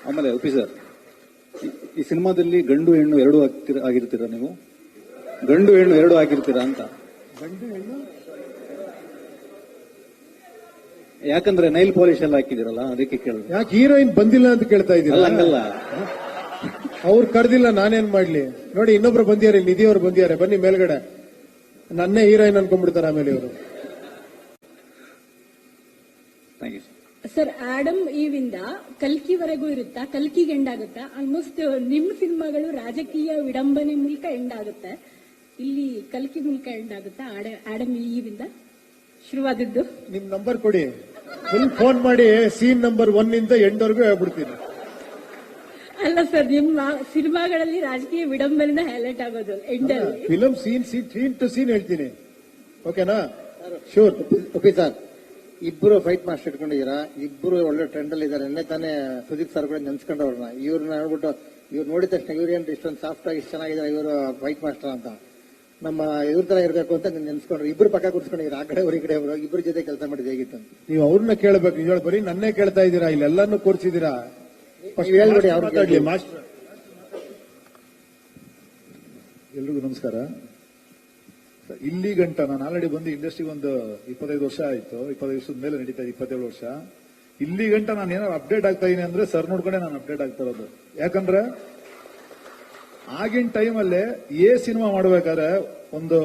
ಆಮೇಲೆ ಉಪಿ ಸರ್, ಈ ಸಿನಿಮಾದಲ್ಲಿ ಗಂಡು ಹೆಣ್ಣು ಎರಡು ಆಗಿರ್ತೀರಾ ನೀವು? ಗಂಡು ಹೆಣ್ಣು ಎರಡು ಆಗಿರ್ತೀರಾ ಅಂತ? ಗಂಡು ಹೆಣ್ಣು ಯಾಕಂದ್ರೆ ನೈಲ್ ಪಾಲಿಶ್ ಎಲ್ಲ ಹಾಕಿದಿರಲ್ಲ, ಅದಕ್ಕೆ ಕೇಳಿದೆ. ಯಾಕೆ ಹೀರೋಯಿನ್ ಬಂದಿಲ್ಲ ಅಂತ ಕೇಳ್ತಾ ಇದ್ದೀರಾ? ಹಂಗಲ್ಲ, ಅವ್ರು ಕರ್ದಿಲ್ಲ, ನಾನೇನ್ ಮಾಡ್ಲಿ? ನೋಡಿ, ಇನ್ನೊಬ್ರು ಬಂದಿದ್ದಾರೆ, ನಿಧಿ ಅವ್ರು ಬಂದಿದ್ದಾರೆ, ಬನ್ನಿ ಮೇಲ್ಗಡೆ. ನನ್ನೇ ಹೀರೋಯಿನ್ ಅನ್ಕೊಂಡ್ಬಿಡ್ತಾರೆ ಆಮೇಲೆ ಇವರು. Thank you sir. ಆಡಮ್ ಈವಿಂದ ಕಲ್ಕಿವರೆಗೂ ಇರುತ್ತಾ? ಕಲ್ಕಿಗೆ ಎಂಡ್ ಆಗುತ್ತಾ? ಆಲ್ಮೋಸ್ಟ್ ನಿಮ್ಮ ಸಿನಿಮಾಗಳು ರಾಜಕೀಯ ವಿಡಂಬನೆ ಮೂಲಕ ಎಂಡ್ ಆಗುತ್ತೆ, ಇಲ್ಲಿ ಕಲ್ಕಿ ಮೂಲಕ ಎಂಡ್ ಆಗುತ್ತಾ? ಆಡಮ್ ಈವಿಂದ ಶುರುವಾದದ್ದು. ನಿಮ್ ನಂಬರ್ ಕೊಡಿ, ಫುಲ್ ಫೋನ್ ಮಾಡಿ ಸೀನ್ ನಂಬರ್ 1 ಇಂದ ಎಂಡ್ವರೆಗೂ ಹೇಳ್ಬಿಡ್ತೀನಿ. ಅಲ್ಲ ಸರ್, ನಿಮ್ಮ ಸಿನಿಮಾಗಳಲ್ಲಿ ರಾಜಕೀಯ ವಿಡಂಬನೆ ಹೈಲೈಟ್ ಆಗೋದು ಎಂಡ್ ಅಲ್ಲಿ. ಫಿಲಂ ಸೀನ್ ಟು ಸೀನ್ ಹೇಳ್ತೀನಿ, ಓಕೆನಾ? ಶೂರ್. ಓಕೆ ಸರ್, ಇಬ್ರು ಫೈಟ್ ಮಾಸ್ಟರ್ ಇಟ್ಕೊಂಡಿದ್ದೀರಾ, ಇಬ್ರು ಒಳ್ಳೆ ಟ್ರೆಂಡ್ ಅಲ್ಲಿ ಇದ್ದಾರೆ. ಎಣ್ಣೆ ತಾನೇ ಸುದೀಪ್ ಸರ್ ಕೂಡ ನೆನ್ಸ್ಕೊಂಡವ್ರನ್ನ, ಇವ್ರನ್ನ ಹೇಳ್ಬಿಟ್ಟು ಇವ್ರು ನೋಡಿದ ತಕ್ಷಣ ಇವ್ರೇನು ಇಷ್ಟೊಂದು ಸಾಫ್ಟ್ ಆಗಿ ಇಷ್ಟು ಚೆನ್ನಾಗಿದ್ದಾರೆ ಇವರು ಫೈಟ್ ಮಾಸ್ಟರ್ ಅಂತ, ನಮ್ಮ ಇವ್ರ ತರ ಇರಬೇಕು ಅಂತ ನೆನ್ಸ್ಕೊಂಡ್ರು. ಇಬ್ರು ಪಕ್ಕ ಕೂರ್ಸ್ಕೊಂಡಿದ್ದೀರಾ, ಆ ಕಡೆ ಅವ್ರ ಈ ಕಡೆ ಅವರು, ಇಬ್ರು ಜೊತೆ ಕೆಲಸ ಮಾಡಿದ್ ಹೇಗಿತ್ತು ಅಂತ ನೀವು ಅವ್ರನ್ನ ಕೇಳಬೇಕು. ನಿಜ ಬರೀ ನನ್ನೇ ಕೇಳ್ತಾ ಇದ್ದೀರಾ, ಇಲ್ಲೆಲ್ಲಾನು ಕೂರ್ಸಿದ್ದೀರಾ? ಹೇಳ್ಬಿಡಿ ಅವ್ರಿಗೆ. ಮಾಸ್ಟರ್ ಎಲ್ರಿಗೂ ನಮಸ್ಕಾರ. ಇಲ್ಲಿ ಗಂಟ ನಾನು ಆಲ್ರೆಡಿ ಬಂದು ಇಂಡಸ್ಟ್ರಿಗೆ ಒಂದು 25 ವರ್ಷ ಆಯ್ತು, 25 ವರ್ಷದ ಮೇಲೆ ನಡೀತಾ ಇದೆ, 27 ವರ್ಷ. ಇಲ್ಲಿ ಗಂಟ ನಾನು ಏನಾದ್ರು ಅಪ್ಡೇಟ್ ಆಗ್ತಾ ಇದೀನಿ ಅಂದ್ರೆ ಸರ್ ನೋಡ್ಕೊಂಡೆ ನಾನು ಅಪ್ಡೇಟ್ ಆಗ್ತಾ ಇರೋದು. ಯಾಕಂದ್ರೆ ಆಗಿನ ಟೈಮಲ್ಲೇ ಸಿನಿಮಾ ಮಾಡ್ಬೇಕಾದ್ರೆ ಒಂದು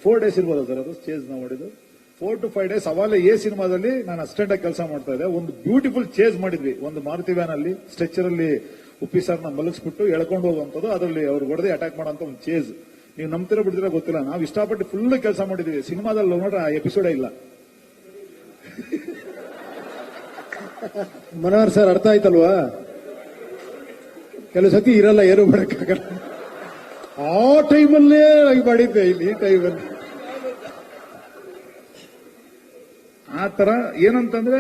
4 ಡೇಸ್ ಇರ್ಬೋದು ಸರ್, ಅದು ಚೇಂಜ್ ನಾವು ಮಾಡಿದ್ದು 4 to 5 ಡೇಸ್. ಅವಾಗಲೇ ಸಿನಿಮಾದಲ್ಲಿ ನಾನು ಅಸಿಸ್ಟೆಂಟ್ ಆಗಿ ಕೆಲಸ ಮಾಡ್ತಾ ಇದ್ದೆ. ಒಂದು ಬ್ಯೂಟಿಫುಲ್ ಚೇಂಜ್ ಮಾಡಿದ್ವಿ, ಒಂದು ಮಾರುತಿ ವ್ಯಾನ್ ಅಲ್ಲಿ ಸ್ಟ್ರೆಚರ್ ಅಲ್ಲಿ ಉಪ್ಪಿ ಸರ್ನ ಮಲಗಿಸ್ಬಿಟ್ಟು ಎಳ್ಕೊಂಡು ಹೋಗುವಂಥದ್ದು, ಅದರಲ್ಲಿ ಅವ್ರು ಹೊಡೆದೇ ಅಟ್ಯಾಕ್ ಮಾಡೋಂಥ ಒಂದು ಚೇಂಜ್. ನೀವು ನಂಬ್ತಿರೋ ಬಿಡ್ತಿರೋ ಗೊತ್ತಿಲ್ಲ, ನಾವು ಇಷ್ಟಪಟ್ಟು ಫುಲ್ ಕೆಲಸ ಮಾಡಿದ್ವಿ. ಸಿನಿಮಾದಲ್ಲಿ ನೋಡ್ರೆ ಆ ಎಪಿಸೋಡೇ ಇಲ್ಲ. ಮನೋಹರ್ ಸರ್, ಅರ್ಥ ಆಯ್ತಲ್ವಾ? ಕೆಲವು ಸತಿ ಇರಲ್ಲ, ಏನು ಮಾಡಕ್ಕಾಗಲ್ಲ. ಆ ಟೈಮಲ್ಲೇ ಮಾಡಿದ್ದೆ, ಇಲ್ಲಿ ಈ ಟೈಮಲ್ಲಿ ಆ ತರ ಏನಂತಂದ್ರೆ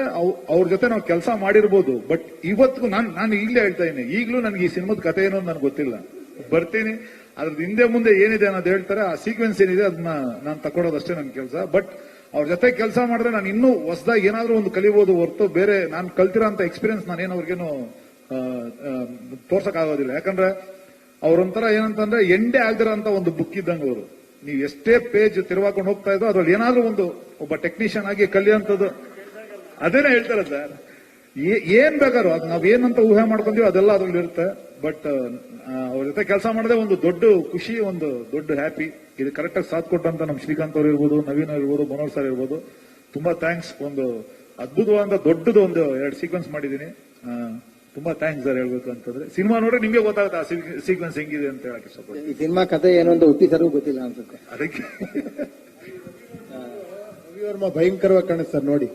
ಅವ್ರ ಜೊತೆ ನಾವು ಕೆಲಸ ಮಾಡಿರ್ಬೋದು, ಬಟ್ ಇವತ್ತಿಗೂ ನಾನು ಈಗಲೇ ಹೇಳ್ತಾ ಇದ್ದೀನಿ, ಈಗಲೂ ನನಗೆ ಈ ಸಿನಿಮಾದ ಕಥೆ ಏನೋ ನನಗೆ ಗೊತ್ತಿಲ್ಲ. ಬರ್ತೀನಿ, ಅದ್ರದ್ದು ಹಿಂದೆ ಮುಂದೆ ಏನಿದೆ ಅನ್ನೋದು ಹೇಳ್ತಾರೆ, ಆ ಸೀಕ್ವೆನ್ಸ್ ಏನಿದೆ ಅದನ್ನ ನಾನು ತಗೊಳೋದಷ್ಟೇ ನನ್ನ ಕೆಲಸ. ಬಟ್ ಅವ್ರ ಜೊತೆ ಕೆಲಸ ಮಾಡಿದ್ರೆ ನಾನು ಇನ್ನೂ ಹೊಸದಾಗಿ ಏನಾದ್ರೂ ಒಂದು ಕಲಿಬಹುದು ಹೊರತು ಬೇರೆ ನಾನು ಕಲ್ತಿರೋ ಅಂತ ಎಕ್ಸ್ಪೀರಿಯನ್ಸ್ ನಾನೇನು ಅವ್ರಿಗೇನು ತೋರ್ಸಕ್ ಆಗೋದಿಲ್ಲ. ಯಾಕಂದ್ರೆ ಅವ್ರೊಂಥರ ಏನಂತಂದ್ರೆ ಎಂಡೇ ಆಗದಿರೋ ಅಂತ ಒಂದು ಬುಕ್ ಇದ್ದಂಗೆ ಅವರು. ನೀವು ಎಷ್ಟೇ ಪೇಜ್ ತಿರುವಾಕೊಂಡು ಹೋಗ್ತಾ ಇದ್ದೋ ಅದ್ರಲ್ಲಿ ಏನಾದ್ರೂ ಒಂದು ಒಬ್ಬ ಟೆಕ್ನಿಷಿಯನ್ ಆಗಿ ಕಲಿಯುವಂಥದ್ದು ಅದೇನೇ ಹೇಳ್ತಾರೆ ಸರ್. ಏನ್ ಬೇಕಾದ್ರು ಅದು ನಾವ್ ಏನಂತ ಊಹೆ ಮಾಡ್ಕೊಂತೀವಿ ಅದೆಲ್ಲ ಅದ್ರಲ್ಲಿ ಇರುತ್ತೆ. ಬಟ್ ಅವ್ರ ಜೊತೆ ಕೆಲಸ ಮಾಡದೆ ಒಂದು ದೊಡ್ಡ ಖುಷಿ, ಒಂದು ದೊಡ್ಡ ಹ್ಯಾಪಿ. ಇದು ಕರೆಕ್ಟ್ ಆಗಿ ಸಾಥ್ ಕೊಟ್ಟಂತ ನಮ್ ಶ್ರೀಕಾಂತ್ ಅವ್ರು ಇರ್ಬೋದು, ನವೀನ್ ಇರ್ಬೋದು, ಮನೋಹರ್ ಸರ್ ಇರ್ಬೋದು, ತುಂಬಾ ಥ್ಯಾಂಕ್ಸ್. ಒಂದು ಅದ್ಭುತವಾದ ದೊಡ್ಡದು ಒಂದು 2 ಸೀಕ್ವೆನ್ಸ್ ಮಾಡಿದೀನಿ, ತುಂಬಾ ಥ್ಯಾಂಕ್ಸ್ ಸರ್. ಹೇಳ್ಬೇಕು ಅಂತಂದ್ರೆ ಸಿನಿಮಾ ನೋಡ್ರೆ ನಿಮ್ಗೆ ಗೊತ್ತಾಗುತ್ತೆ ಆ ಸೀಕ್ವೆನ್ಸ್ ಹೆಂಗಿದೆ ಅಂತ ಹೇಳಕ್ ಇಷ್ಟಪಡ್ತೀನಿ. ಈ ಸಿನಿಮಾ ಕಥೆ ಏನು ಅಂತ ಉಪ್ಪಿ ಸರ್ಗೂ ಗೊತ್ತಿಲ್ಲ ಅನ್ಸುತ್ತೆ. ಅದಕ್ಕೆ ರವಿವರ್ಮ ಭಯಂಕರವಾಗಿ ಕಾಣಿಸ್ತಾರೆ ನೋಡಿ.